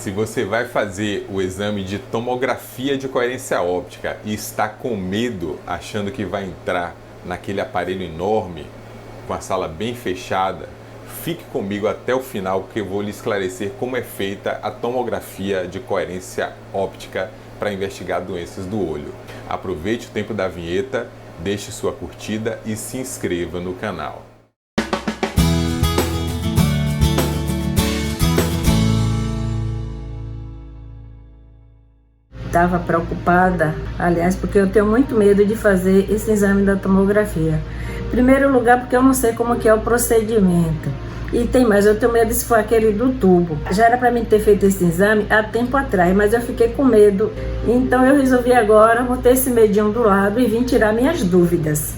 Se você vai fazer o exame de tomografia de coerência óptica e está com medo, achando que vai entrar naquele aparelho enorme, com a sala bem fechada, fique comigo até o final que eu vou lhe esclarecer como é feita a tomografia de coerência óptica para investigar doenças do olho. Aproveite o tempo da vinheta, deixe sua curtida e se inscreva no canal. Estava preocupada, aliás, porque eu tenho muito medo de fazer esse exame da tomografia. Em primeiro lugar, porque eu não sei como que é o procedimento. E tem mais, eu tenho medo se for aquele do tubo. Já era para mim ter feito esse exame há tempo atrás, mas eu fiquei com medo. Então eu resolvi agora botar esse medinho do lado e vim tirar minhas dúvidas.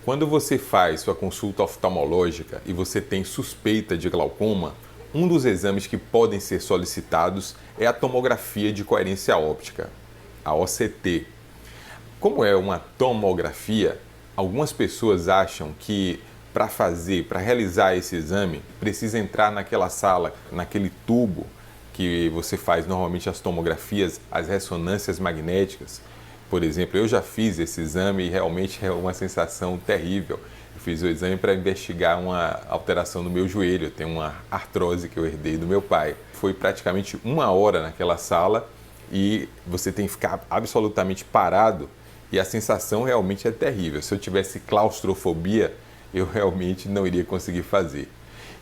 Quando você faz sua consulta oftalmológica e você tem suspeita de glaucoma, um dos exames que podem ser solicitados é a tomografia de coerência óptica, a OCT. Como é uma tomografia, algumas pessoas acham que para realizar esse exame, precisa entrar naquela sala, naquele tubo que você faz normalmente as tomografias, as ressonâncias magnéticas. Por exemplo, eu já fiz esse exame e realmente é uma sensação terrível. Eu fiz o exame para investigar uma alteração no meu joelho. Eu tenho uma artrose que eu herdei do meu pai. Foi praticamente 1 hora naquela sala e você tem que ficar absolutamente parado e a sensação realmente é terrível. Se eu tivesse claustrofobia, eu realmente não iria conseguir fazer.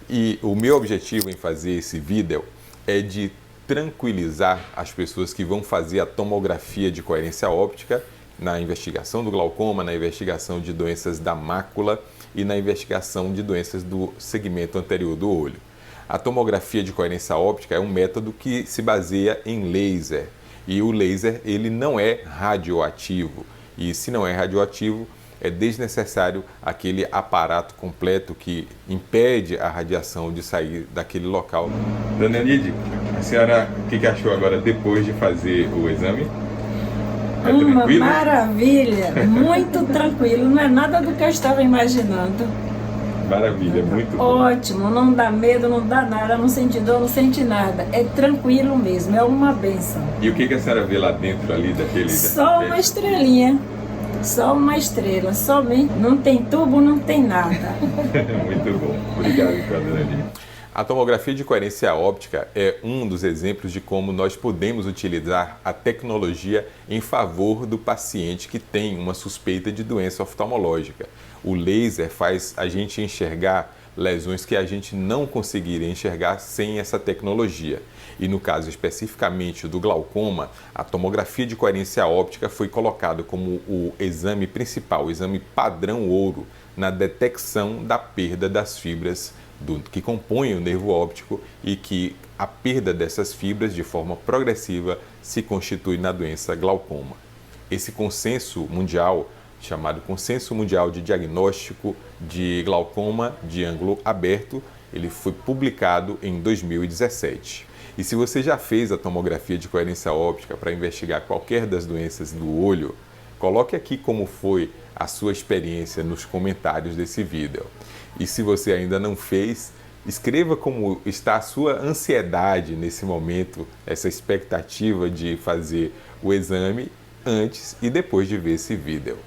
E o meu objetivo em fazer esse vídeo é de tranquilizar as pessoas que vão fazer a tomografia de coerência óptica na investigação do glaucoma, na investigação de doenças da mácula e na investigação de doenças do segmento anterior do olho. A tomografia de coerência óptica é um método que se baseia em laser e o laser ele não é radioativo e se não é radioativo é desnecessário aquele aparato completo que impede a radiação de sair daquele local. Dona Enide, a senhora o que achou agora depois de fazer o exame? É uma maravilha, muito tranquilo, não é nada do que eu estava imaginando. Maravilha, muito bom. Ótimo, não dá medo, não dá nada, não sente dor, não sente nada. É tranquilo mesmo, é uma bênção. E o que a senhora vê lá dentro ali daquele... Só uma estrelinha. Só uma estrela, somente. Não tem tubo, não tem nada. Muito bom. Obrigado, dona Enide. A tomografia de coerência óptica é um dos exemplos de como nós podemos utilizar a tecnologia em favor do paciente que tem uma suspeita de doença oftalmológica. O laser faz a gente enxergar lesões que a gente não conseguiria enxergar sem essa tecnologia. E no caso especificamente do glaucoma, a tomografia de coerência óptica foi colocada como o exame principal, o exame padrão ouro na detecção da perda das fibras que compõem o nervo óptico e que a perda dessas fibras de forma progressiva se constitui na doença glaucoma. Esse consenso mundial, chamado Consenso Mundial de Diagnóstico de Glaucoma de Ângulo Aberto, ele foi publicado em 2017. E se você já fez a tomografia de coerência óptica para investigar qualquer das doenças do olho, coloque aqui como foi a sua experiência nos comentários desse vídeo. E se você ainda não fez, escreva como está a sua ansiedade nesse momento, essa expectativa de fazer o exame antes e depois de ver esse vídeo.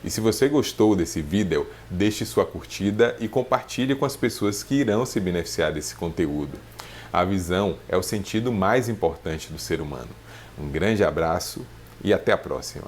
E se você gostou desse vídeo, deixe sua curtida e compartilhe com as pessoas que irão se beneficiar desse conteúdo. A visão é o sentido mais importante do ser humano. Um grande abraço e até a próxima.